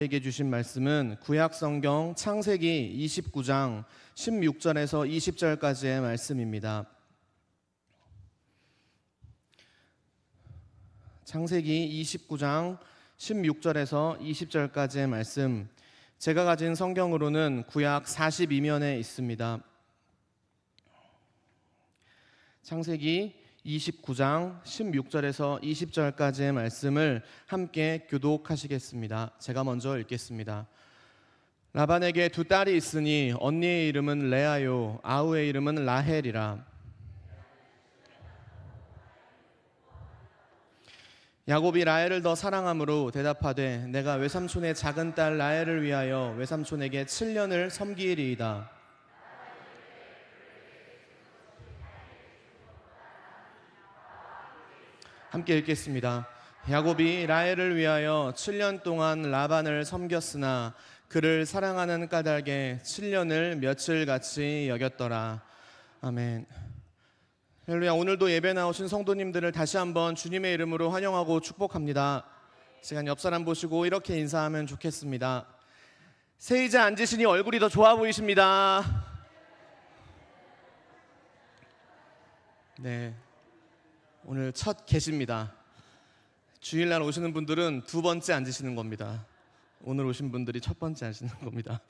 에게 주신 말씀은 구약 성경 창세기 29장 16절에서 20절까지의 말씀입니다. 창세기 29장 16절에서 20절까지의 말씀, 제가 가진 성경으로는 구약 42면에 있습니다. 창세기 29장 16절에서 20절까지의 말씀을 함께 교독하시겠습니다. 제가 먼저 읽겠습니다. 라반에게 두 딸이 있으니 언니의 이름은 레아요 아우의 이름은 라헬이라. 야곱이 라헬을 더 사랑함으로 대답하되 내가 외삼촌의 작은 딸 라헬을 위하여 외삼촌에게 7년을 섬기리이다. 함께 읽겠습니다. 야곱이 라헬을 위하여 7년 동안 라반을 섬겼으나 그를 사랑하는 까닭에 7년을 며칠같이 여겼더라. 아멘. 할렐루야. 오늘도 예배 나오신 성도님들을 다시 한번 주님의 이름으로 환영하고 축복합니다. 시간 옆 사람 보시고 이렇게 인사하면 좋겠습니다. 세이자 앉으시니 얼굴이 더 좋아 보이십니다. 네, 오늘 첫 계십니다. 주일날 오시는 분들은 두 번째 앉으시는 겁니다. 오늘 오신 분들이 첫 번째 앉으시는 겁니다.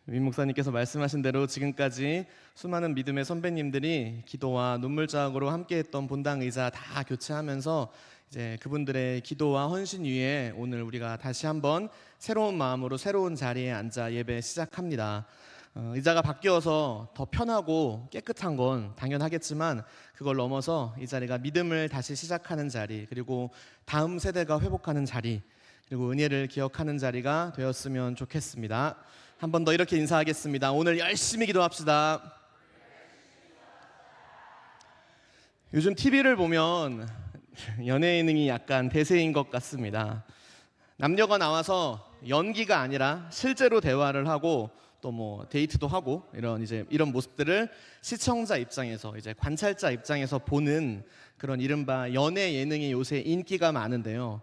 민 목사님께서 말씀하신 대로 지금까지 수많은 믿음의 선배님들이 기도와 눈물 자국으로 함께했던 본당 의자 다 교체하면서 이제 그분들의 기도와 헌신 위에 오늘 우리가 다시 한번 새로운 마음으로 새로운 자리에 앉아 예배 시작합니다. 의자가 바뀌어서 더 편하고 깨끗한 건 당연하겠지만 그걸 넘어서 이 자리가 믿음을 다시 시작하는 자리, 그리고 다음 세대가 회복하는 자리, 그리고 은혜를 기억하는 자리가 되었으면 좋겠습니다. 한 번 더 이렇게 인사하겠습니다. 오늘 열심히 기도합시다. 요즘 TV를 보면 연예인이 약간 대세인 것 같습니다. 남녀가 나와서 연기가 아니라 실제로 대화를 하고 또 뭐 데이트도 하고 이런 모습들을 시청자 입장에서 이제 관찰자 입장에서 보는 그런 이른바 연애 예능이 요새 인기가 많은데요.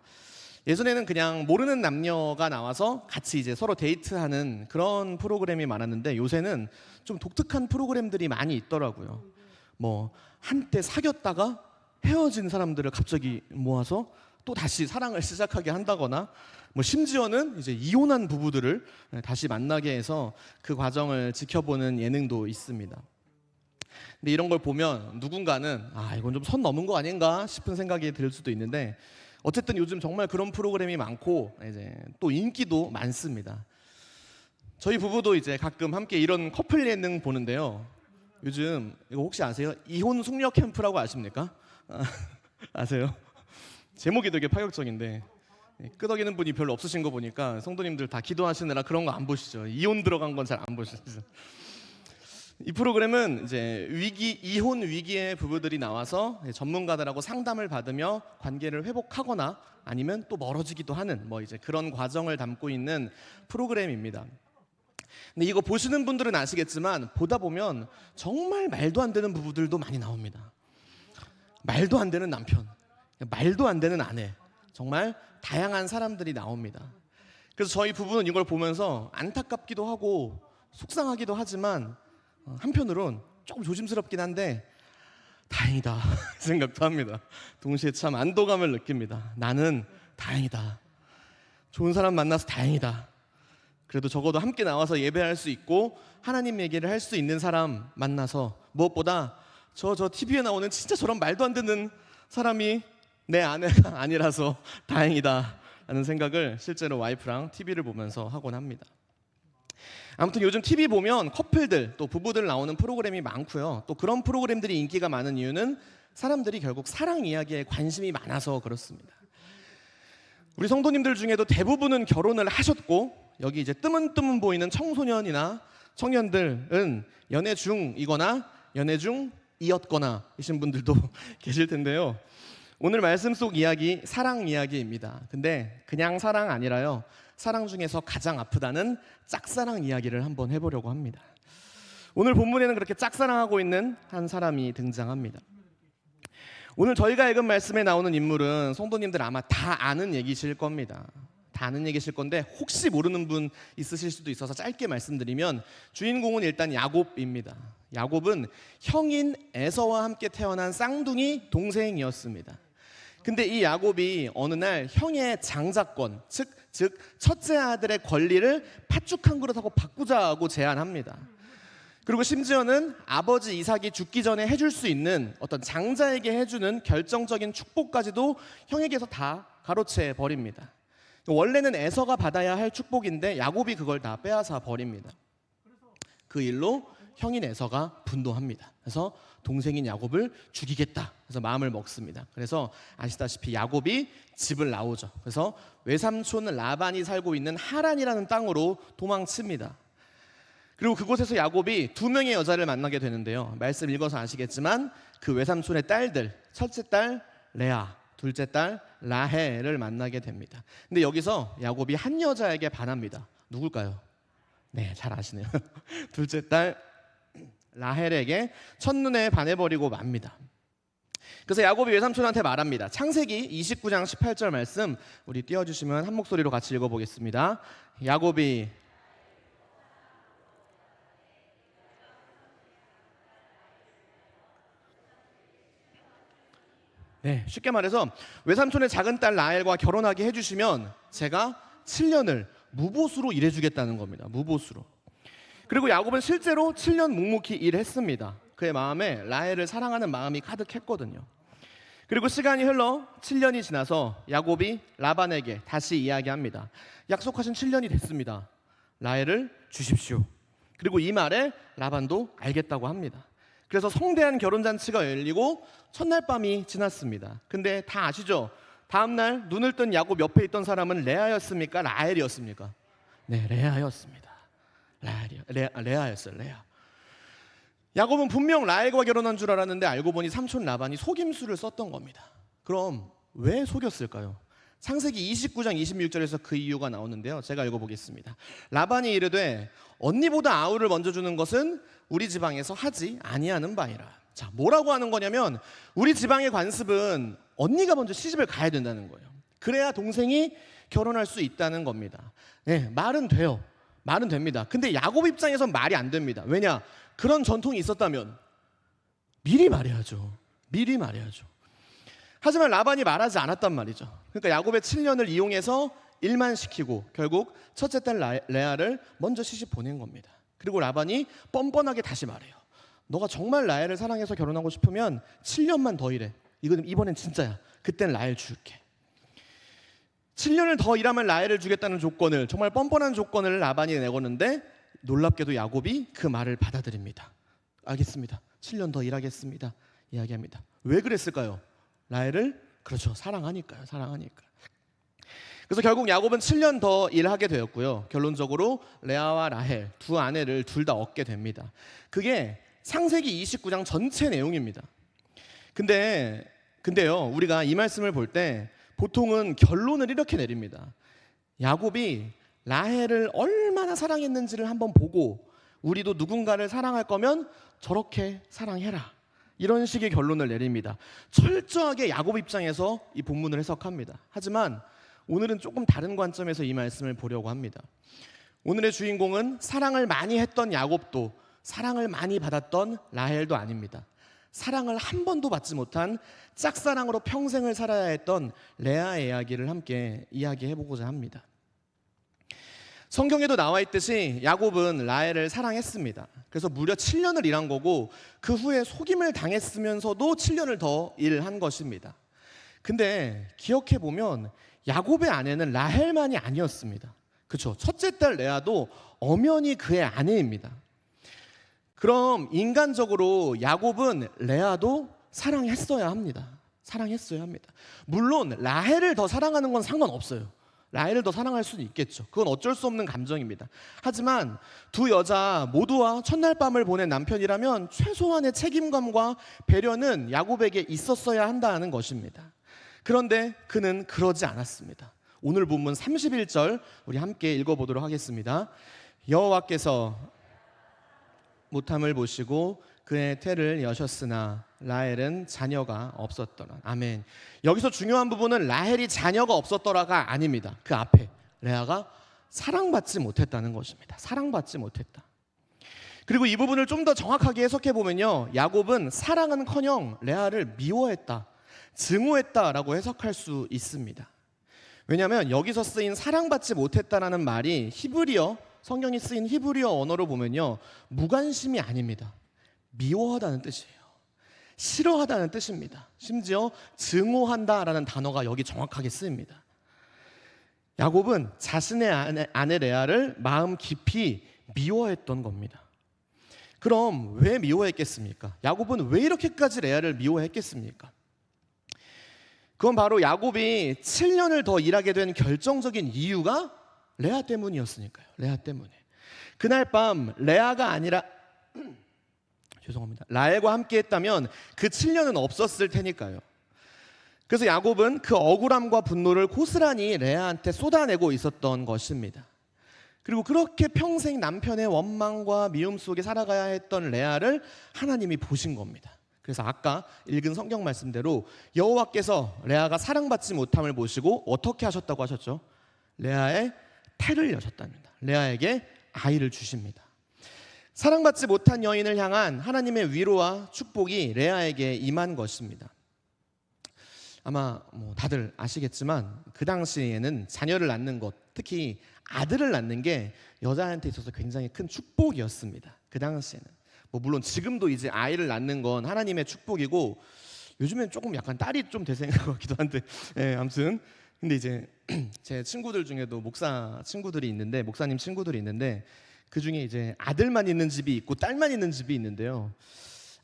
예전에는 그냥 모르는 남녀가 나와서 같이 이제 서로 데이트하는 그런 프로그램이 많았는데 요새는 좀 독특한 프로그램들이 많이 있더라고요. 뭐 한때 사귀었다가 헤어진 사람들을 갑자기 모아서 또 다시 사랑을 시작하게 한다거나, 뭐 심지어는 이제 이혼한 부부들을 다시 만나게 해서 그 과정을 지켜보는 예능도 있습니다. 근데 이런 걸 보면 누군가는 이건 좀 선 넘은 거 아닌가 싶은 생각이 들 수도 있는데, 어쨌든 요즘 정말 그런 프로그램이 많고 이제 또 인기도 많습니다. 저희 부부도 이제 가끔 함께 이런 커플 예능 보는데요. 요즘 이거 혹시 아세요? 이혼 숙녀 캠프라고 아십니까? 아세요? 제목이 되게 파격적인데 끄덕이는 분이 별로 없으신 거 보니까 성도님들 다 기도하시느라 그런 거 안 보시죠. 이혼 들어간 건 잘 안 보시죠. 이 프로그램은 이제 이혼 위기의 부부들이 나와서 전문가들하고 상담을 받으며 관계를 회복하거나 아니면 또 멀어지기도 하는 뭐 이제 그런 과정을 담고 있는 프로그램입니다. 근데 이거 보시는 분들은 아시겠지만 보다 보면 정말 말도 안 되는 부부들도 많이 나옵니다. 말도 안 되는 남편, 말도 안 되는 아내, 정말 다양한 사람들이 나옵니다. 그래서 저희 부부는 이걸 보면서 안타깝기도 하고 속상하기도 하지만 한편으론 조금 조심스럽긴 한데 다행이다 생각도 합니다. 동시에 참 안도감을 느낍니다. 나는 다행이다. 좋은 사람 만나서 다행이다. 그래도 적어도 함께 나와서 예배할 수 있고 하나님 얘기를 할 수 있는 사람 만나서, 무엇보다 저 TV에 나오는 진짜 저런 말도 안 되는 사람이 내 아내가 아니라서 다행이다 라는 생각을 실제로 와이프랑 TV를 보면서 하곤 합니다. 아무튼 요즘 TV 보면 커플들 또 부부들 나오는 프로그램이 많고요. 또 그런 프로그램들이 인기가 많은 이유는 사람들이 결국 사랑 이야기에 관심이 많아서 그렇습니다. 우리 성도님들 중에도 대부분은 결혼을 하셨고, 여기 이제 뜨문뜨문 보이는 청소년이나 청년들은 연애 중이거나 연애 중이었거나 이신 분들도 계실 텐데요. 오늘 말씀 속 이야기 사랑 이야기입니다. 근데 그냥 사랑 아니라요, 사랑 중에서 가장 아프다는 짝사랑 이야기를 한번 해보려고 합니다. 오늘 본문에는 그렇게 짝사랑하고 있는 한 사람이 등장합니다. 오늘 저희가 읽은 말씀에 나오는 인물은 성도님들 아마 다 아는 얘기실 겁니다. 다 아는 얘기실 건데 혹시 모르는 분 있으실 수도 있어서 짧게 말씀드리면 주인공은 일단 야곱입니다. 야곱은 형인 에서와 함께 태어난 쌍둥이 동생이었습니다. 근데 이 야곱이 어느 날 형의 장자권, 즉 첫째 아들의 권리를 팥죽 한 그릇하고 바꾸자고 제안합니다. 그리고 심지어는 아버지 이삭이 죽기 전에 해줄 수 있는 어떤 장자에게 해주는 결정적인 축복까지도 형에게서 다 가로채 버립니다. 원래는 에서가 받아야 할 축복인데 야곱이 그걸 다 빼앗아 버립니다. 그 일로 형인 에서가 분노합니다. 그래서 동생인 야곱을 죽이겠다. 그래서 마음을 먹습니다. 그래서 아시다시피 야곱이 집을 나오죠. 그래서 외삼촌 라반이 살고 있는 하란이라는 땅으로 도망칩니다. 그리고 그곳에서 야곱이 두 명의 여자를 만나게 되는데요. 말씀 읽어서 아시겠지만 그 외삼촌의 딸들, 첫째 딸 레아, 둘째 딸 라헬을 만나게 됩니다. 근데 여기서 야곱이 한 여자에게 반합니다. 누굴까요? 네, 잘 아시네요. 둘째 딸 라헬에게 첫눈에 반해버리고 맙니다. 그래서 야곱이 외삼촌한테 말합니다. 창세기 29장 18절 말씀 우리 띄워주시면 한 목소리로 같이 읽어보겠습니다. 야곱이 쉽게 말해서 외삼촌의 작은 딸 라헬과 결혼하게 해주시면 제가 7년을 무보수로 일해주겠다는 겁니다. 무보수로. 그리고 야곱은 실제로 7년 묵묵히 일했습니다. 그의 마음에 라헬을 사랑하는 마음이 가득했거든요. 그리고 시간이 흘러 7년이 지나서 야곱이 라반에게 다시 이야기합니다. 약속하신 7년이 됐습니다. 라헬을 주십시오. 그리고 이 말에 라반도 알겠다고 합니다. 그래서 성대한 결혼잔치가 열리고 첫날 밤이 지났습니다. 근데 다 아시죠? 다음날 눈을 뜬 야곱 옆에 있던 사람은 레아였습니까? 라헬이었습니까? 네, 레아였습니다. 레아였어요. 레아. 야곱은 분명 라헬과 결혼한 줄 알았는데 알고 보니 삼촌 라반이 속임수를 썼던 겁니다. 그럼 왜 속였을까요? 창세기 29장 26절에서 그 이유가 나오는데요. 제가 읽어보겠습니다. 라반이 이르되 언니보다 아우를 먼저 주는 것은 우리 지방에서 하지 아니하는 바이라. 자, 뭐라고 하는 거냐면 우리 지방의 관습은 언니가 먼저 시집을 가야 된다는 거예요. 그래야 동생이 결혼할 수 있다는 겁니다. 네, 말은 돼요. 말은 됩니다. 근데 야곱 입장에선 말이 안 됩니다. 왜냐? 그런 전통이 있었다면 미리 말해야죠. 미리 말해야죠. 하지만 라반이 말하지 않았단 말이죠. 그러니까 야곱의 7년을 이용해서 일만 시키고 결국 첫째 딸 레아를 먼저 시집 보낸 겁니다. 그리고 라반이 뻔뻔하게 다시 말해요. 너가 정말 라헬을 사랑해서 결혼하고 싶으면 7년만 더 일해. 이번엔 진짜야. 그땐 라헬 줄게. 7년을 더 일하면 라헬을 주겠다는 조건을, 정말 뻔뻔한 조건을 라반이 내거는데 놀랍게도 야곱이 그 말을 받아들입니다. 알겠습니다. 7년 더 일하겠습니다. 이야기합니다. 왜 그랬을까요? 라헬을 그렇죠. 사랑하니까요. 사랑하니까. 그래서 결국 야곱은 7년 더 일하게 되었고요. 결론적으로 레아와 라헬 두 아내를 둘 다 얻게 됩니다. 그게 창세기 29장 전체 내용입니다. 근데요, 우리가 이 말씀을 볼 때 보통은 결론을 이렇게 내립니다. 야곱이 라헬을 얼마나 사랑했는지를 한번 보고 우리도 누군가를 사랑할 거면 저렇게 사랑해라. 이런 식의 결론을 내립니다. 철저하게 야곱 입장에서 이 본문을 해석합니다. 하지만 오늘은 조금 다른 관점에서 이 말씀을 보려고 합니다. 오늘의 주인공은 사랑을 많이 했던 야곱도 사랑을 많이 받았던 라헬도 아닙니다. 사랑을 한 번도 받지 못한 짝사랑으로 평생을 살아야 했던 레아의 이야기를 함께 이야기해보고자 합니다. 성경에도 나와 있듯이 야곱은 라헬을 사랑했습니다. 그래서 무려 7년을 일한 거고 그 후에 속임을 당했으면서도 7년을 더 일한 것입니다. 근데 기억해보면 야곱의 아내는 라헬만이 아니었습니다. 그렇죠? 첫째 딸 레아도 엄연히 그의 아내입니다. 그럼 인간적으로 야곱은 레아도 사랑했어야 합니다. 사랑했어야 합니다. 물론 라헬을 더 사랑하는 건 상관없어요. 라헬을 더 사랑할 수는 있겠죠. 그건 어쩔 수 없는 감정입니다. 하지만 두 여자 모두와 첫날 밤을 보낸 남편이라면 최소한의 책임감과 배려는 야곱에게 있었어야 한다는 것입니다. 그런데 그는 그러지 않았습니다. 오늘 본문 31절 우리 함께 읽어보도록 하겠습니다. 여호와께서 못함을 보시고 그의 태를 여셨으나 라헬은 자녀가 없었더라. 아멘. 여기서 중요한 부분은 라헬이 자녀가 없었더라가 아닙니다. 그 앞에 레아가 사랑받지 못했다는 것입니다. 사랑받지 못했다. 그리고 이 부분을 좀 더 정확하게 해석해 보면요, 야곱은 사랑은커녕 레아를 미워했다, 증오했다라고 해석할 수 있습니다. 왜냐하면 여기서 쓰인 사랑받지 못했다라는 말이 히브리어, 성경이 쓰인 히브리어 언어로 보면요, 무관심이 아닙니다. 미워하다는 뜻이에요. 싫어하다는 뜻입니다. 심지어 증오한다라는 단어가 여기 정확하게 쓰입니다. 야곱은 자신의 아내 레아를 마음 깊이 미워했던 겁니다. 그럼 왜 미워했겠습니까? 야곱은 왜 이렇게까지 레아를 미워했겠습니까? 그건 바로 야곱이 7년을 더 일하게 된 결정적인 이유가 레아 때문이었으니까요. 레아 때문에. 그날 밤 레아가 아니라 죄송합니다. 라헬과 함께 했다면 그 7년은 없었을 테니까요. 그래서 야곱은 그 억울함과 분노를 고스란히 레아한테 쏟아내고 있었던 것입니다. 그리고 그렇게 평생 남편의 원망과 미움 속에 살아가야 했던 레아를 하나님이 보신 겁니다. 그래서 아까 읽은 성경 말씀대로 여호와께서 레아가 사랑받지 못함을 보시고 어떻게 하셨다고 하셨죠? 레아의 태를 여셨답니다. 레아에게 아이를 주십니다. 사랑받지 못한 여인을 향한 하나님의 위로와 축복이 레아에게 임한 것입니다. 아마 다들 아시겠지만 그 당시에는 자녀를 낳는 것, 특히 아들을 낳는 게 여자한테 있어서 굉장히 큰 축복이었습니다. 그 당시에는. 물론 지금도 이제 아이를 낳는 건 하나님의 축복이고 요즘엔 조금 약간 딸이 좀 대세인 것 같기도 한데, 아무튼 근데 이제 제 친구들 중에도 목사 친구들이 있는데, 목사님 친구들이 있는데 그 중에 이제 아들만 있는 집이 있고 딸만 있는 집이 있는데요.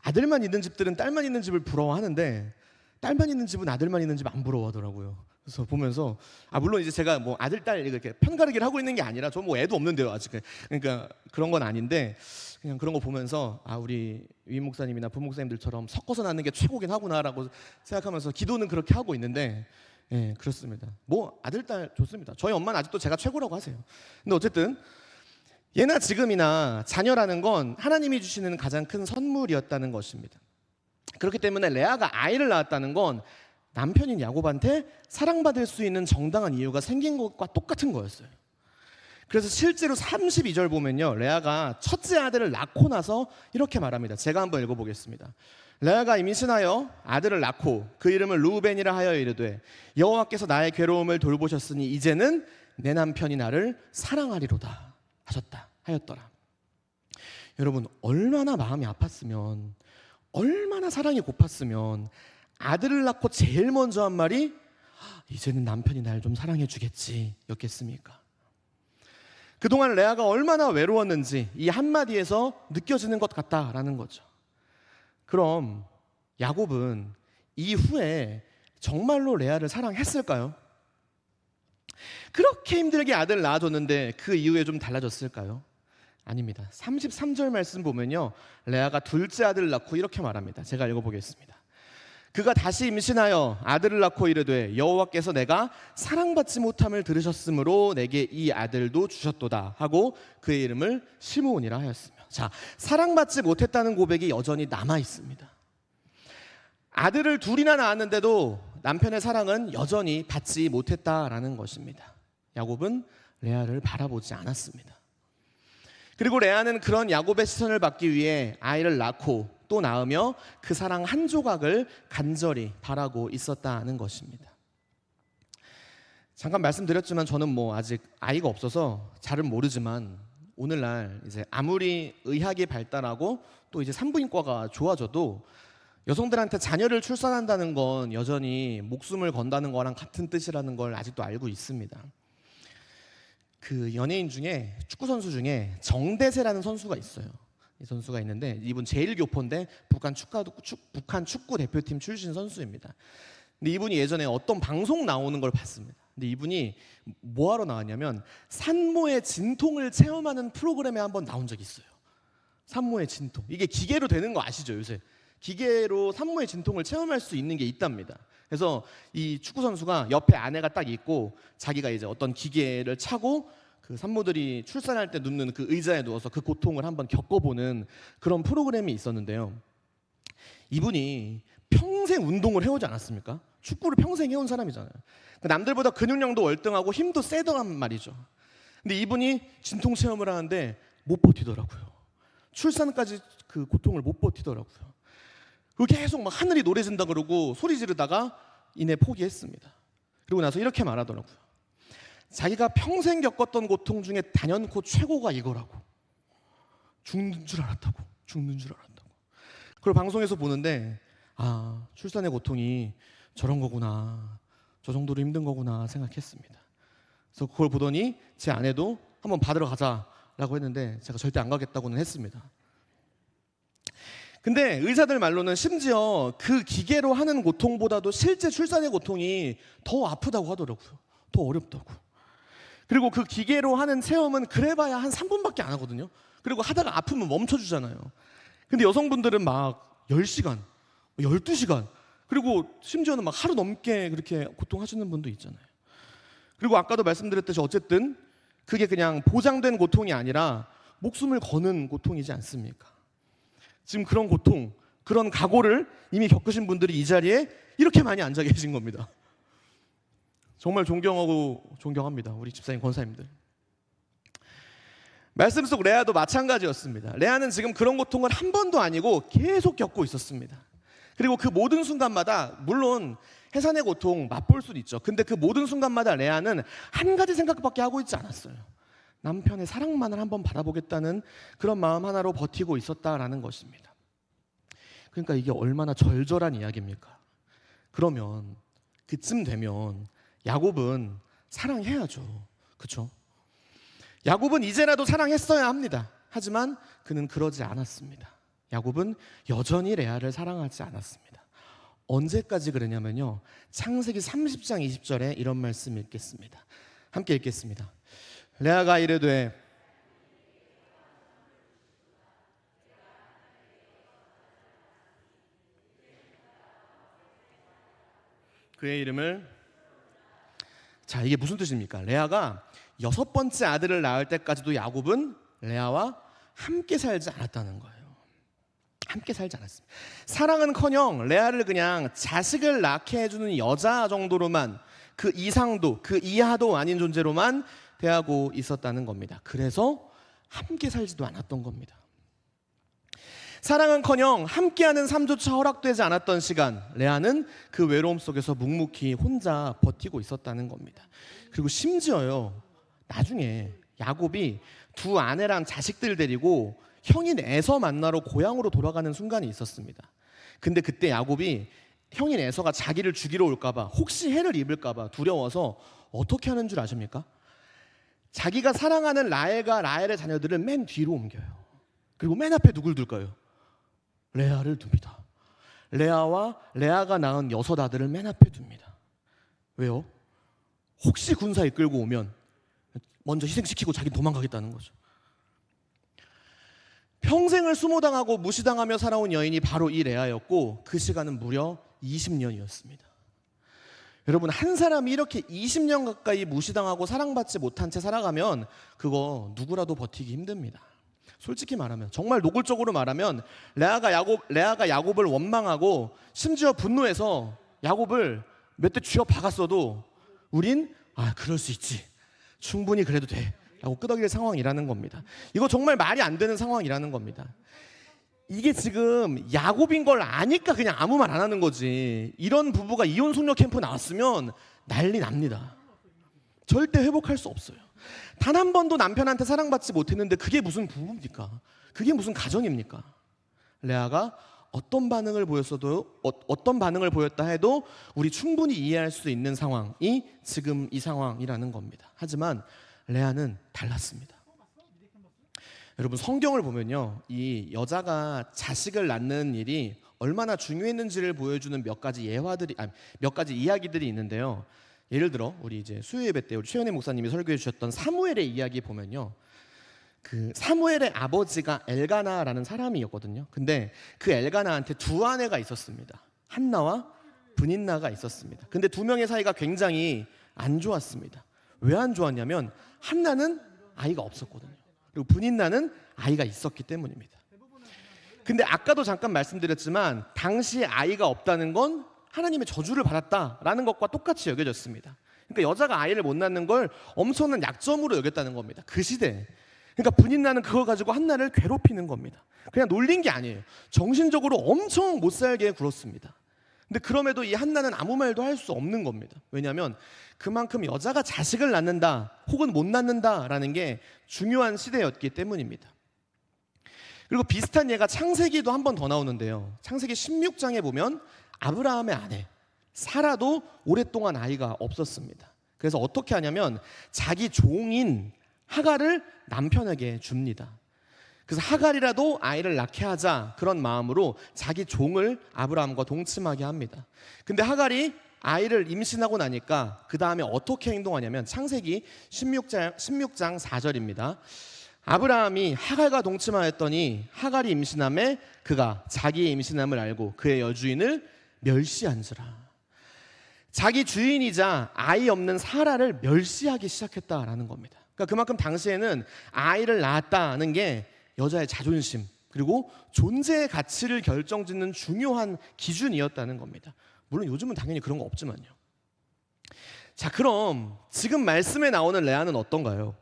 아들만 있는 집들은 딸만 있는 집을 부러워하는데 딸만 있는 집은 아들만 있는 집 안 부러워하더라고요. 그래서 보면서 물론 이제 제가 아들 딸 이렇게 편가르기를 하고 있는 게 아니라 저 애도 없는데요 아직. 그러니까 그런 건 아닌데 그냥 그런 거 보면서 우리 위 목사님이나 부 목사님들처럼 섞어서 낳는 게 최고긴 하구나라고 생각하면서 기도는 그렇게 하고 있는데, 그렇습니다. 아들 딸 좋습니다. 저희 엄마는 아직도 제가 최고라고 하세요. 근데 어쨌든 예나 지금이나 자녀라는 건 하나님이 주시는 가장 큰 선물이었다는 것입니다. 그렇기 때문에 레아가 아이를 낳았다는 건 남편인 야곱한테 사랑받을 수 있는 정당한 이유가 생긴 것과 똑같은 거였어요. 그래서 실제로 32절 보면요, 레아가 첫째 아들을 낳고 나서 이렇게 말합니다. 제가 한번 읽어보겠습니다. 레아가 임신하여 아들을 낳고 그 이름을 르우벤이라 하여 이르되 여호와께서 나의 괴로움을 돌보셨으니 이제는 내 남편이 나를 사랑하리로다 하였더라. 여러분, 얼마나 마음이 아팠으면, 얼마나 사랑이 고팠으면 아들을 낳고 제일 먼저 한 말이 이제는 남편이 날 좀 사랑해 주겠지 였겠습니까? 그동안 레아가 얼마나 외로웠는지 이 한마디에서 느껴지는 것 같다라는 거죠. 그럼 야곱은 이후에 정말로 레아를 사랑했을까요? 그렇게 힘들게 아들을 낳아줬는데 그 이후에 좀 달라졌을까요? 아닙니다. 33절 말씀 보면요, 레아가 둘째 아들을 낳고 이렇게 말합니다. 제가 읽어보겠습니다. 그가 다시 임신하여 아들을 낳고 이르되 여호와께서 내가 사랑받지 못함을 들으셨으므로 내게 이 아들도 주셨도다 하고 그의 이름을 시므온이라 하였으며. 자, 사랑받지 못했다는 고백이 여전히 남아 있습니다. 아들을 둘이나 낳았는데도 남편의 사랑은 여전히 받지 못했다라는 것입니다. 야곱은 레아를 바라보지 않았습니다. 그리고 레아는 그런 야곱의 시선을 받기 위해 아이를 낳고 또 낳으며 그 사랑 한 조각을 간절히 바라고 있었다는 것입니다. 잠깐 말씀드렸지만 저는 아직 아이가 없어서 잘은 모르지만 오늘날 이제 아무리 의학이 발달하고 또 이제 산부인과가 좋아져도 여성들한테 자녀를 출산한다는 건 여전히 목숨을 건다는 거랑 같은 뜻이라는 걸 아직도 알고 있습니다. 그 연예인 중에 축구 선수 중에 정대세라는 선수가 있어요. 이 선수가 있는데 이분 제1교포인데 북한 축구 대표팀 출신 선수입니다. 근데 이분이 예전에 어떤 방송 나오는 걸 봤습니다. 근데 이분이 뭐하러 나왔냐면 산모의 진통을 체험하는 프로그램에 한번 나온 적이 있어요. 산모의 진통. 이게 기계로 되는 거 아시죠? 요새 기계로 산모의 진통을 체험할 수 있는 게 있답니다. 그래서 이 축구 선수가 옆에 아내가 딱 있고 자기가 이제 어떤 기계를 차고 그 산모들이 출산할 때 눕는 그 의자에 누워서 그 고통을 한번 겪어보는 그런 프로그램이 있었는데요. 이분이 평생 운동을 해오지 않았습니까? 축구를 평생 해온 사람이잖아요. 남들보다 근육량도 월등하고 힘도 세더란 말이죠. 근데 이분이 진통 체험을 하는데 못 버티더라고요. 출산까지 그 고통을 못 버티더라고요. 그리고 계속 막 하늘이 노래진다 그러고 소리 지르다가 이내 포기했습니다. 그리고 나서 이렇게 말하더라고요. 자기가 평생 겪었던 고통 중에 단연코 최고가 이거라고. 죽는 줄 알았다고. 그걸 방송에서 보는데 출산의 고통이 저런 거구나. 저 정도로 힘든 거구나 생각했습니다. 그래서 그걸 보더니 제 아내도 한번 받으러 가자라고 했는데 제가 절대 안 가겠다고는 했습니다. 근데 의사들 말로는 심지어 그 기계로 하는 고통보다도 실제 출산의 고통이 더 아프다고 하더라고요. 더 어렵다고. 그리고 그 기계로 하는 체험은 그래봐야 한 3분밖에 안 하거든요. 그리고 하다가 아프면 멈춰주잖아요. 근데 여성분들은 막 10시간, 12시간, 그리고 심지어는 막 하루 넘게 그렇게 고통하시는 분도 있잖아요. 그리고 아까도 말씀드렸듯이 어쨌든 그게 그냥 보장된 고통이 아니라 목숨을 거는 고통이지 않습니까? 지금 그런 고통, 그런 각오를 이미 겪으신 분들이 이 자리에 이렇게 많이 앉아 계신 겁니다. 정말 존경합니다. 우리 집사님, 권사님들. 말씀 속 레아도 마찬가지였습니다. 레아는 지금 그런 고통을 한 번도 아니고 계속 겪고 있었습니다. 그리고 그 모든 순간마다 물론 해산의 고통 맛볼 수도 있죠. 근데 그 모든 순간마다 레아는 한 가지 생각밖에 하고 있지 않았어요. 남편의 사랑만을 한번 받아보겠다는 그런 마음 하나로 버티고 있었다라는 것입니다. 그러니까 이게 얼마나 절절한 이야기입니까? 그러면 그쯤 되면 야곱은 사랑해야죠. 그렇죠? 야곱은 이제라도 사랑했어야 합니다. 하지만 그는 그러지 않았습니다. 야곱은 여전히 레아를 사랑하지 않았습니다. 언제까지 그러냐면요, 창세기 30장 20절에 이런 말씀 읽겠습니다. 함께 읽겠습니다. 레아가 이르되 그의 이름을, 자, 이게 무슨 뜻입니까? 레아가 6번째 아들을 낳을 때까지도 야곱은 레아와 함께 살지 않았다는 거예요. 함께 살지 않았습니다. 사랑은커녕 레아를 그냥 자식을 낳게 해주는 여자 정도로만, 그 이상도 그 이하도 아닌 존재로만 대하고 있었다는 겁니다. 그래서 함께 살지도 않았던 겁니다. 사랑은커녕 함께하는 삶조차 허락되지 않았던 시간, 레아는 그 외로움 속에서 묵묵히 혼자 버티고 있었다는 겁니다. 그리고 심지어요, 나중에 야곱이 두 아내랑 자식들 데리고 형인 에서 만나러 고향으로 돌아가는 순간이 있었습니다. 근데 그때 야곱이 형인 에서가 자기를 죽이러 올까봐, 혹시 해를 입을까봐 두려워서 어떻게 하는 줄 아십니까? 자기가 사랑하는 라헬과 라헬의 자녀들을 맨 뒤로 옮겨요. 그리고 맨 앞에 누굴 둘까요? 레아를 둡니다. 레아가 낳은 6 아들을 맨 앞에 둡니다. 왜요? 혹시 군사 이끌고 오면 먼저 희생시키고 자기는 도망가겠다는 거죠. 평생을 수모당하고 무시당하며 살아온 여인이 바로 이 레아였고, 그 시간은 무려 20년이었습니다. 여러분, 한 사람이 이렇게 20년 가까이 무시당하고 사랑받지 못한 채 살아가면 그거 누구라도 버티기 힘듭니다. 솔직히 말하면, 정말 노골적으로 말하면 레아가 야곱을 원망하고 심지어 분노해서 야곱을 몇 대 쥐어 박았어도 우린 그럴 수 있지, 충분히 그래도 돼 라고 끄덕일 상황이라는 겁니다. 이거 정말 말이 안 되는 상황이라는 겁니다. 이게 지금 야곱인 걸 아니까 그냥 아무 말 안 하는 거지, 이런 부부가 이혼 숙녀 캠프 나왔으면 난리 납니다. 절대 회복할 수 없어요. 단 한 번도 남편한테 사랑받지 못했는데 그게 무슨 부부입니까? 그게 무슨 가정입니까? 레아가 어떤 반응을 보였다 해도 우리 충분히 이해할 수 있는 상황이 지금 이 상황이라는 겁니다. 하지만 레아는 달랐습니다. 여러분, 성경을 보면요, 이 여자가 자식을 낳는 일이 얼마나 중요했는지를 보여주는 몇 가지 이야기들이 있는데요. 예를 들어 우리 이제 수요 예배 때 우리 최현희 목사님이 설교해 주셨던 사무엘의 이야기 보면요, 그 사무엘의 아버지가 엘가나라는 사람이었거든요. 근데 그 엘가나한테 2 아내가 있었습니다. 한나와 브닌나가 있었습니다. 근데 2명의 사이가 굉장히 안 좋았습니다. 왜 안 좋았냐면 한나는 아이가 없었거든요. 그리고 브닌나는 아이가 있었기 때문입니다. 근데 아까도 잠깐 말씀드렸지만 당시 아이가 없다는 건 하나님의 저주를 받았다라는 것과 똑같이 여겨졌습니다. 그러니까 여자가 아이를 못 낳는 걸 엄청난 약점으로 여겼다는 겁니다. 그 시대에. 그러니까 분인나는 그걸 가지고 한나를 괴롭히는 겁니다. 그냥 놀린 게 아니에요. 정신적으로 엄청 못 살게 굴었습니다. 근데 그럼에도 이 한나는 아무 말도 할 수 없는 겁니다. 왜냐하면 그만큼 여자가 자식을 낳는다 혹은 못 낳는다라는 게 중요한 시대였기 때문입니다. 그리고 비슷한 예가 창세기도 한 번 더 나오는데요. 창세기 16장에 보면 아브라함의 아내 사라도 오랫동안 아이가 없었습니다. 그래서 어떻게 하냐면 자기 종인 하갈을 남편에게 줍니다. 그래서 하갈이라도 아이를 낳게 하자 그런 마음으로 자기 종을 아브라함과 동침하게 합니다. 근데 하갈이 아이를 임신하고 나니까 그 다음에 어떻게 행동하냐면 창세기 16장 4절입니다. 아브라함이 하갈과 동침하였더니 하갈이 임신함에 그가 자기의 임신함을 알고 그의 여주인을 멸시한지라. 자기 주인이자 아이 없는 사라를 멸시하기 시작했다라는 겁니다. 그러니까 그만큼 당시에는 아이를 낳았다는 게 여자의 자존심 그리고 존재의 가치를 결정짓는 중요한 기준이었다는 겁니다. 물론 요즘은 당연히 그런 거 없지만요. 자, 그럼 지금 말씀에 나오는 레아는 어떤가요?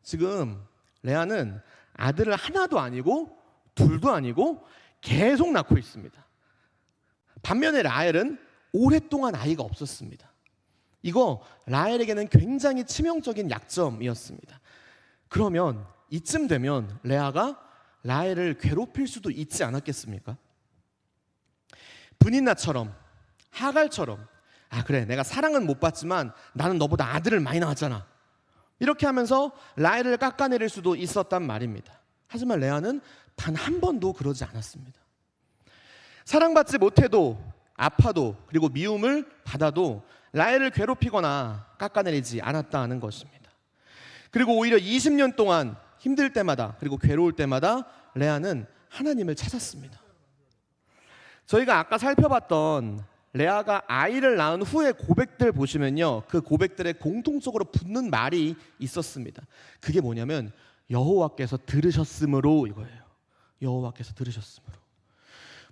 지금 레아는 아들을 하나도 아니고 둘도 아니고 계속 낳고 있습니다. 반면에 라헬은 오랫동안 아이가 없었습니다. 이거 라헬에게는 굉장히 치명적인 약점이었습니다. 그러면 이쯤 되면 레아가 라헬을 괴롭힐 수도 있지 않았겠습니까? 브닌나처럼 하갈처럼 그래 내가 사랑은 못 받지만 나는 너보다 아들을 많이 낳았잖아 이렇게 하면서 라헬을 깎아내릴 수도 있었단 말입니다. 하지만 레아는 단 한 번도 그러지 않았습니다. 사랑받지 못해도 아파도 그리고 미움을 받아도 라헬을 괴롭히거나 깎아내리지 않았다는 것입니다. 그리고 오히려 20년 동안 힘들 때마다 그리고 괴로울 때마다 레아는 하나님을 찾았습니다. 저희가 아까 살펴봤던 레아가 아이를 낳은 후의 고백들 보시면요, 그 고백들에 공통적으로 붙는 말이 있었습니다. 그게 뭐냐면 여호와께서 들으셨으므로 이거예요. 여호와께서 들으셨으므로.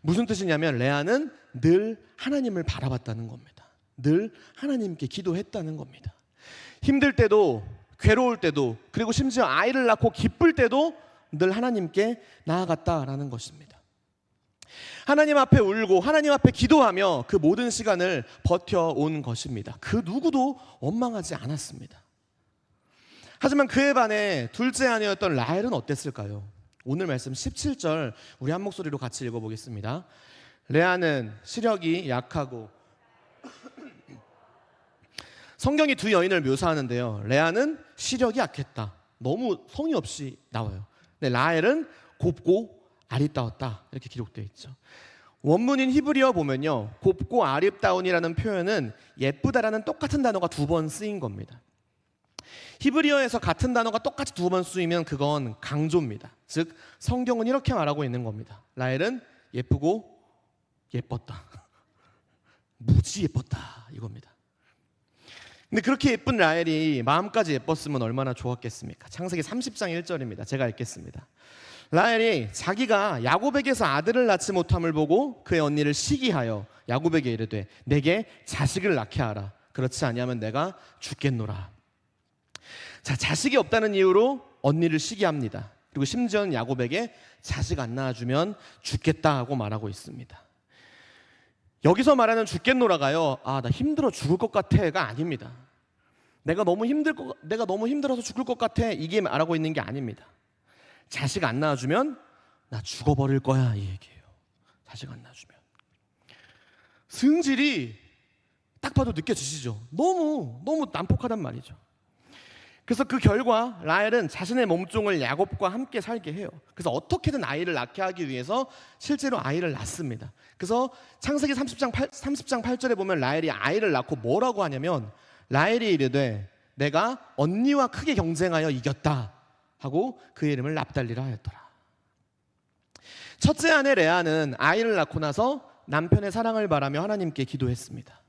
무슨 뜻이냐면 레아는 늘 하나님을 바라봤다는 겁니다. 늘 하나님께 기도했다는 겁니다. 힘들 때도 괴로울 때도 그리고 심지어 아이를 낳고 기쁠 때도 늘 하나님께 나아갔다라는 것입니다. 하나님 앞에 울고 하나님 앞에 기도하며 그 모든 시간을 버텨온 것입니다. 그 누구도 원망하지 않았습니다. 하지만 그에 반해 둘째 아내였던 라헬은 어땠을까요? 오늘 말씀 17절 우리 한 목소리로 같이 읽어보겠습니다. 레아는 시력이 약하고 성경이 두 여인을 묘사하는데요. 레아는 시력이 약했다. 너무 성의 없이 나와요. 근데 라헬은 곱고 아리따웠다. 이렇게 기록되어 있죠. 원문인 히브리어 보면요, 곱고 아리따운이라는 표현은 예쁘다라는 똑같은 단어가 두 번 쓰인 겁니다. 히브리어에서 같은 단어가 똑같이 두 번 쓰이면 그건 강조입니다. 즉 성경은 이렇게 말하고 있는 겁니다. 라헬은 예쁘고 예뻤다. 무지 예뻤다 이겁니다. 근데 그렇게 예쁜 라헬이 마음까지 예뻤으면 얼마나 좋았겠습니까? 창세기 30장 1절입니다. 제가 읽겠습니다. 라헬이 자기가 야곱에게서 아들을 낳지 못함을 보고 그의 언니를 시기하여 야곱에게 이르되 내게 자식을 낳게 하라. 그렇지 아니하면 내가 죽겠노라. 자, 자식이 없다는 이유로 언니를 시기합니다. 그리고 심지어는 야곱에게 자식 안 낳아주면 죽겠다 하고 말하고 있습니다. 여기서 말하는 죽겠노라가요, 나 힘들어 죽을 것 같아가 아닙니다. 내가 너무 힘들어서 죽을 것 같아 이게 말하고 있는 게 아닙니다. 자식 안 낳아주면 나 죽어버릴 거야 이 얘기예요. 자식 안 낳아주면. 승질이 딱 봐도 느껴지시죠? 너무 난폭하단 말이죠. 그래서 그 결과 라헬은 자신의 몸종을 야곱과 함께 살게 해요. 그래서 어떻게든 아이를 낳게 하기 위해서 실제로 아이를 낳습니다. 그래서 창세기 30장 8절에 보면 라헬이 아이를 낳고 뭐라고 하냐면 라헬이 이르되 내가 언니와 크게 경쟁하여 이겼다 하고 그의 이름을 납달리라 하였더라. 첫째 아내 레아는 아이를 낳고 나서 남편의 사랑을 바라며 하나님께 기도했습니다.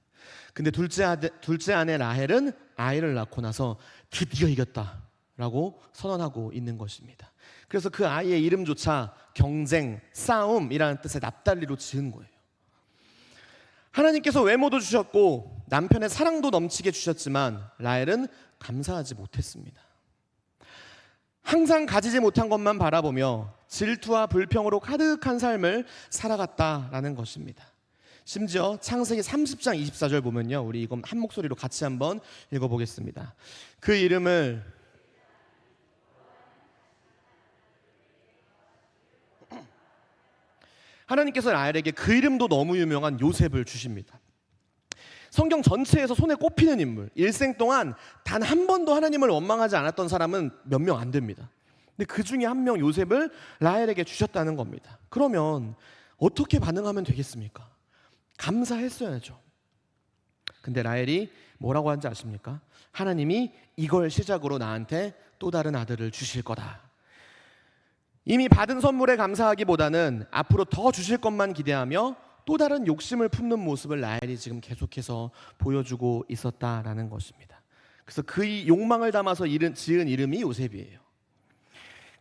근데 둘째 아내 라헬은 아이를 낳고 나서 드디어 이겼다 라고 선언하고 있는 것입니다. 그래서 그 아이의 이름조차 경쟁, 싸움이라는 뜻의 납달리로 지은 거예요. 하나님께서 외모도 주셨고 남편의 사랑도 넘치게 주셨지만 라헬은 감사하지 못했습니다. 항상 가지지 못한 것만 바라보며 질투와 불평으로 가득한 삶을 살아갔다라는 것입니다. 심지어 창세기 30장 24절 보면요, 우리 이건 한 목소리로 같이 한번 읽어보겠습니다. 그 이름을 하나님께서 라헬에게 그 이름도 너무 유명한 요셉을 주십니다. 성경 전체에서 손에 꼽히는 인물, 일생 동안 단 한 번도 하나님을 원망하지 않았던 사람은 몇 명 안 됩니다. 근데 그 중에 한 명 요셉을 라헬에게 주셨다는 겁니다. 그러면 어떻게 반응하면 되겠습니까? 감사했어야죠. 근데 라헬이 뭐라고 하는지 아십니까? 하나님이 이걸 시작으로 나한테 또 다른 아들을 주실 거다. 이미 받은 선물에 감사하기보다는 앞으로 더 주실 것만 기대하며 또 다른 욕심을 품는 모습을 라헬이 지금 계속해서 보여주고 있었다라는 것입니다. 그래서 그 욕망을 담아서 지은 이름이 요셉이에요.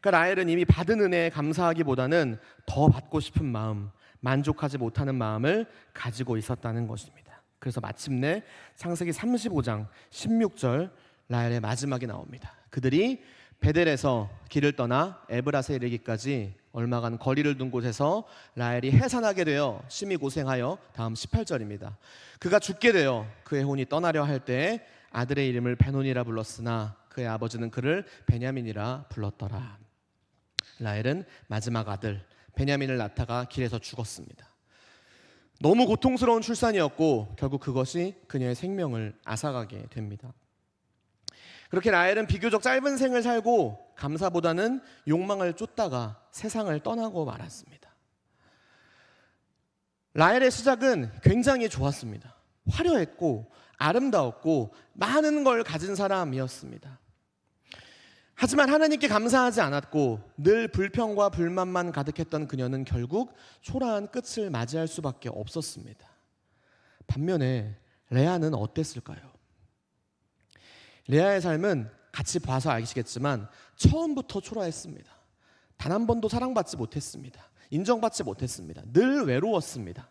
그러니까 라헬은 이미 받은 은혜에 감사하기보다는 더 받고 싶은 마음, 만족하지 못하는 마음을 가지고 있었다는 것입니다. 그래서 마침내 창세기 35장 16절 라헬의 마지막이 나옵니다. 그들이 베델에서 길을 떠나 에브라스에 이르기까지 얼마간 거리를 둔 곳에서 라헬이 해산하게 되어 심히 고생하여, 다음 18절입니다. 그가 죽게 되어 그의 혼이 떠나려 할 때에 아들의 이름을 베논이라 불렀으나 그의 아버지는 그를 베냐민이라 불렀더라. 라헬은 마지막 아들 베냐민을 낳다가 길에서 죽었습니다. 너무 고통스러운 출산이었고 결국 그것이 그녀의 생명을 앗아가게 됩니다. 그렇게 라헬은 비교적 짧은 생을 살고 감사보다는 욕망을 쫓다가 세상을 떠나고 말았습니다. 라헬의 시작은 굉장히 좋았습니다. 화려했고 아름다웠고 많은 걸 가진 사람이었습니다. 하지만 하나님께 감사하지 않았고 늘 불평과 불만만 가득했던 그녀는 결국 초라한 끝을 맞이할 수밖에 없었습니다. 반면에 레아는 어땠을까요? 레아의 삶은 같이 봐서 아시겠지만 처음부터 초라했습니다. 단 한 번도 사랑받지 못했습니다. 인정받지 못했습니다. 늘 외로웠습니다.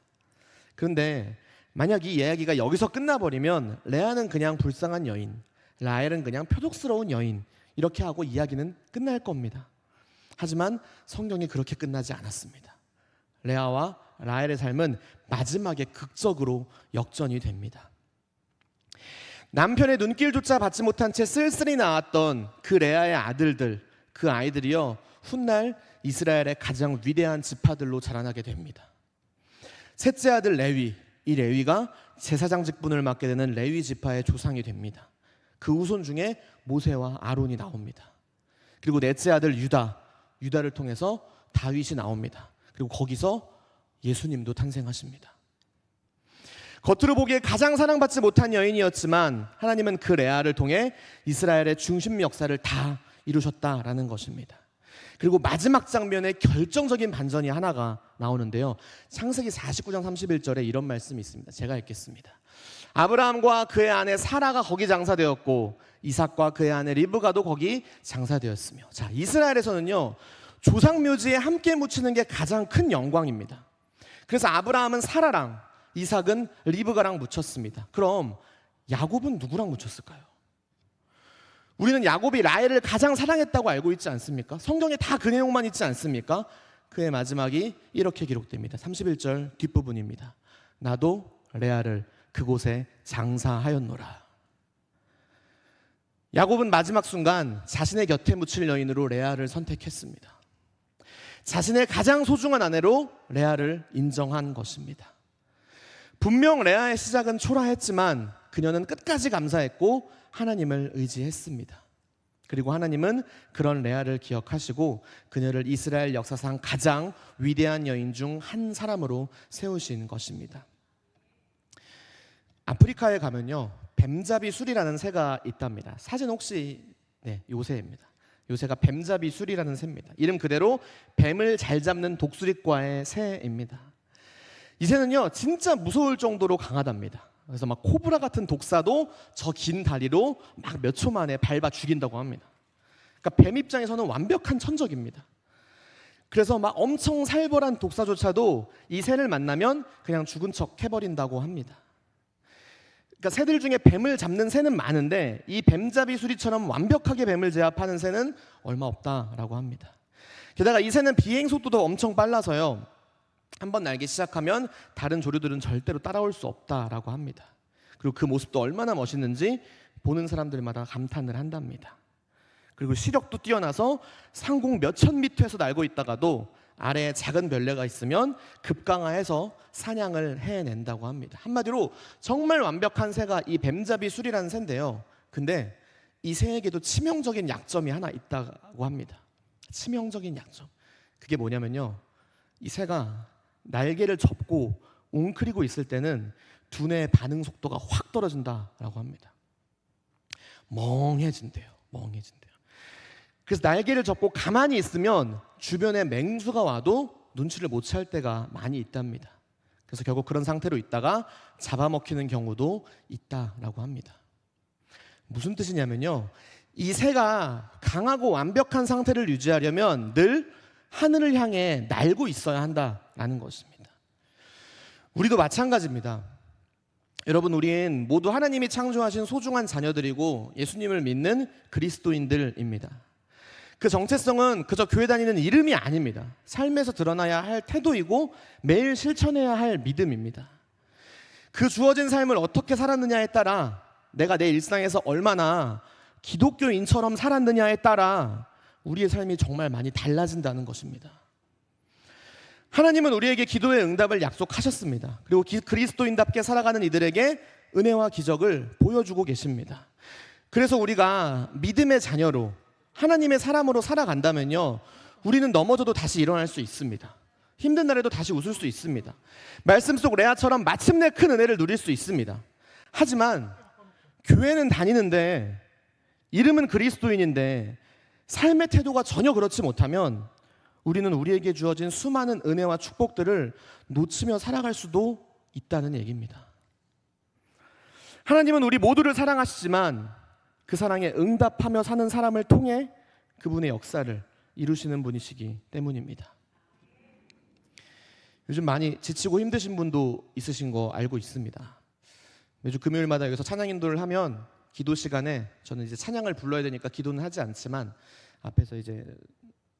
그런데 만약 이 이야기가 여기서 끝나버리면 레아는 그냥 불쌍한 여인, 라헬은 그냥 표독스러운 여인, 이렇게 하고 이야기는 끝날 겁니다. 하지만 성경이 그렇게 끝나지 않았습니다. 레아와 라헬의 삶은 마지막에 극적으로 역전이 됩니다. 남편의 눈길조차 받지 못한 채 쓸쓸히 낳았던 그 레아의 아들들, 그 아이들이요 훗날 이스라엘의 가장 위대한 지파들로 자라나게 됩니다. 셋째 아들 레위, 이 레위가 제사장 직분을 맡게 되는 레위 지파의 조상이 됩니다. 그 후손 중에 모세와 아론이 나옵니다. 그리고 넷째 아들 유다, 유다를 통해서 다윗이 나옵니다. 그리고 거기서 예수님도 탄생하십니다. 겉으로 보기에 가장 사랑받지 못한 여인이었지만 하나님은 그 레아를 통해 이스라엘의 중심 역사를 다 이루셨다라는 것입니다. 그리고 마지막 장면에 결정적인 반전이 하나가 나오는데요. 창세기 49장 31절에 이런 말씀이 있습니다. 제가 읽겠습니다. 아브라함과 그의 아내 사라가 거기 장사되었고 이삭과 그의 아내 리브가도 거기 장사되었으며, 자, 이스라엘에서는요 조상묘지에 함께 묻히는 게 가장 큰 영광입니다. 그래서 아브라함은 사라랑 이삭은 리브가랑 묻혔습니다. 그럼 야곱은 누구랑 묻혔을까요? 우리는 야곱이 라헬을 가장 사랑했다고 알고 있지 않습니까? 성경에 다 그 내용만 있지 않습니까? 그의 마지막이 이렇게 기록됩니다. 31절 뒷부분입니다. 나도 레아를 그곳에 장사하였노라. 야곱은 마지막 순간 자신의 곁에 묻힐 여인으로 레아를 선택했습니다. 자신의 가장 소중한 아내로 레아를 인정한 것입니다. 분명 레아의 시작은 초라했지만 그녀는 끝까지 감사했고 하나님을 의지했습니다. 그리고 하나님은 그런 레아를 기억하시고 그녀를 이스라엘 역사상 가장 위대한 여인 중 한 사람으로 세우신 것입니다. 아프리카에 가면요 뱀잡이 술이라는 새가 있답니다. 사진 혹시 요새입니다. 요새가 뱀잡이 술이라는 새입니다. 이름 그대로 뱀을 잘 잡는 독수리과의 새입니다. 이 새는요 진짜 무서울 정도로 강하답니다. 그래서 막 코브라 같은 독사도 저 긴 다리로 막 몇 초 만에 밟아 죽인다고 합니다. 그러니까 뱀 입장에서는 완벽한 천적입니다. 그래서 막 엄청 살벌한 독사조차도 이 새를 만나면 그냥 죽은 척 해버린다고 합니다. 그러니까 새들 중에 뱀을 잡는 새는 많은데 이 뱀잡이 수리처럼 완벽하게 뱀을 제압하는 새는 얼마 없다라고 합니다. 게다가 이 새는 비행 속도도 엄청 빨라서요, 한번 날기 시작하면 다른 조류들은 절대로 따라올 수 없다라고 합니다. 그리고 그 모습도 얼마나 멋있는지 보는 사람들마다 감탄을 한답니다. 그리고 시력도 뛰어나서 상공 몇천 미터에서 날고 있다가도 아래에 작은 별내가 있으면 급강하해서 사냥을 해낸다고 합니다. 한마디로 정말 완벽한 새가 이 뱀잡이 수리라는 새인데요, 근데 이 새에게도 치명적인 약점이 하나 있다고 합니다. 치명적인 약점, 그게 뭐냐면요, 이 새가 날개를 접고 웅크리고 있을 때는 두뇌의 반응 속도가 확 떨어진다라고 합니다. 멍해진대요. 그래서 날개를 접고 가만히 있으면 주변에 맹수가 와도 눈치를 못 챌 때가 많이 있답니다. 그래서 결국 그런 상태로 있다가 잡아먹히는 경우도 있다라고 합니다. 무슨 뜻이냐면요, 이 새가 강하고 완벽한 상태를 유지하려면 늘 하늘을 향해 날고 있어야 한다라는 것입니다. 우리도 마찬가지입니다. 여러분, 우린 모두 하나님이 창조하신 소중한 자녀들이고 예수님을 믿는 그리스도인들입니다. 그 정체성은 그저 교회 다니는 이름이 아닙니다. 삶에서 드러나야 할 태도이고 매일 실천해야 할 믿음입니다. 그 주어진 삶을 어떻게 살았느냐에 따라 내가 내 일상에서 얼마나 기독교인처럼 살았느냐에 따라 우리의 삶이 정말 많이 달라진다는 것입니다. 하나님은 우리에게 기도의 응답을 약속하셨습니다. 그리고 그리스도인답게 살아가는 이들에게 은혜와 기적을 보여주고 계십니다. 그래서 우리가 믿음의 자녀로 하나님의 사람으로 살아간다면요, 우리는 넘어져도 다시 일어날 수 있습니다. 힘든 날에도 다시 웃을 수 있습니다. 말씀 속 레아처럼 마침내 큰 은혜를 누릴 수 있습니다. 하지만 교회는 다니는데, 이름은 그리스도인인데 삶의 태도가 전혀 그렇지 못하면 우리는 우리에게 주어진 수많은 은혜와 축복들을 놓치며 살아갈 수도 있다는 얘기입니다. 하나님은 우리 모두를 사랑하시지만 그 사랑에 응답하며 사는 사람을 통해 그분의 역사를 이루시는 분이시기 때문입니다. 요즘 많이 지치고 힘드신 분도 있으신 거 알고 있습니다. 매주 금요일마다 여기서 찬양 인도를 하면 기도 시간에 저는 이제 찬양을 불러야 되니까 기도는 하지 않지만 앞에서 이제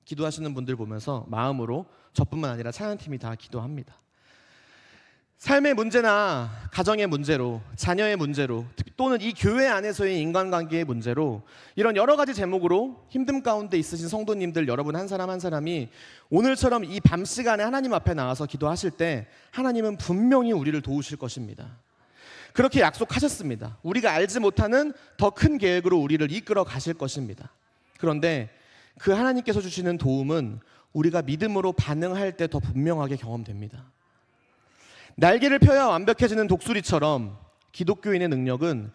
기도하시는 분들 보면서 마음으로 저뿐만 아니라 찬양팀이 다 기도합니다. 삶의 문제나 가정의 문제로, 자녀의 문제로, 또는 이 교회 안에서의 인간관계의 문제로, 이런 여러 가지 제목으로 힘듦 가운데 있으신 성도님들 여러분 한 사람 한 사람이 오늘처럼 이 밤 시간에 하나님 앞에 나와서 기도하실 때 하나님은 분명히 우리를 도우실 것입니다. 그렇게 약속하셨습니다. 우리가 알지 못하는 더 큰 계획으로 우리를 이끌어 가실 것입니다. 그런데 그 하나님께서 주시는 도움은 우리가 믿음으로 반응할 때 더 분명하게 경험됩니다. 날개를 펴야 완벽해지는 독수리처럼 기독교인의 능력은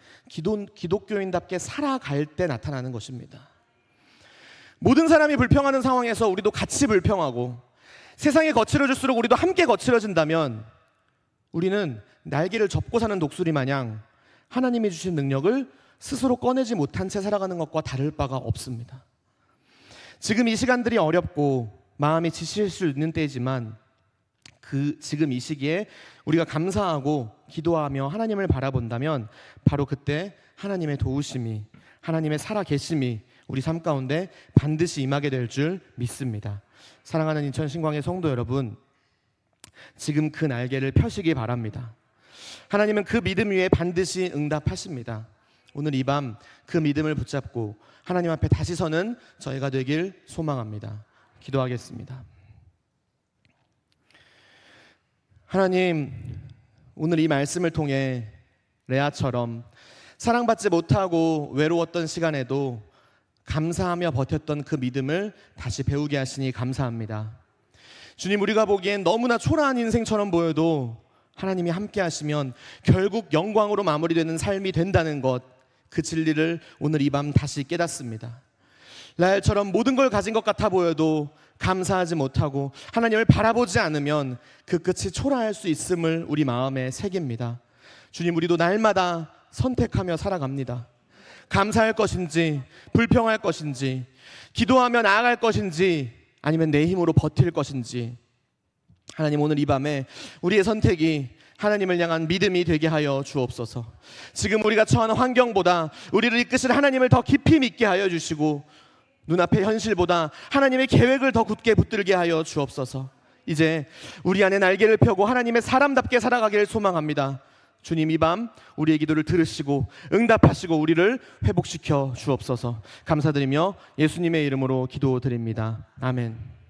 기독교인답게 살아갈 때 나타나는 것입니다. 모든 사람이 불평하는 상황에서 우리도 같이 불평하고 세상이 거칠어질수록 우리도 함께 거칠어진다면 우리는 날개를 접고 사는 독수리 마냥 하나님이 주신 능력을 스스로 꺼내지 못한 채 살아가는 것과 다를 바가 없습니다. 지금 이 시간들이 어렵고 마음이 지칠 수 있는 때이지만 지금 이 시기에 우리가 감사하고 기도하며 하나님을 바라본다면 바로 그때 하나님의 도우심이, 하나님의 살아계심이 우리 삶 가운데 반드시 임하게 될 줄 믿습니다. 사랑하는 인천 신광의 성도 여러분, 지금 그 날개를 펴시기 바랍니다. 하나님은 그 믿음 위에 반드시 응답하십니다. 오늘 이 밤 그 믿음을 붙잡고 하나님 앞에 다시 서는 저희가 되길 소망합니다. 기도하겠습니다. 하나님, 오늘 이 말씀을 통해 레아처럼 사랑받지 못하고 외로웠던 시간에도 감사하며 버텼던 그 믿음을 다시 배우게 하시니 감사합니다. 주님, 우리가 보기엔 너무나 초라한 인생처럼 보여도 하나님이 함께 하시면 결국 영광으로 마무리되는 삶이 된다는 것, 그 진리를 오늘 이 밤 다시 깨닫습니다. 라헬처럼 모든 걸 가진 것 같아 보여도 감사하지 못하고 하나님을 바라보지 않으면 그 끝이 초라할 수 있음을 우리 마음에 새깁니다. 주님, 우리도 날마다 선택하며 살아갑니다. 감사할 것인지 불평할 것인지, 기도하며 나아갈 것인지 아니면 내 힘으로 버틸 것인지, 하나님 오늘 이 밤에 우리의 선택이 하나님을 향한 믿음이 되게 하여 주옵소서. 지금 우리가 처한 환경보다 우리를 이끄실 하나님을 더 깊이 믿게 하여 주시고, 눈앞의 현실보다 하나님의 계획을 더 굳게 붙들게 하여 주옵소서. 이제 우리 안에 날개를 펴고 하나님의 사람답게 살아가기를 소망합니다. 주님, 이 밤 우리의 기도를 들으시고 응답하시고 우리를 회복시켜 주옵소서. 감사드리며 예수님의 이름으로 기도드립니다. 아멘.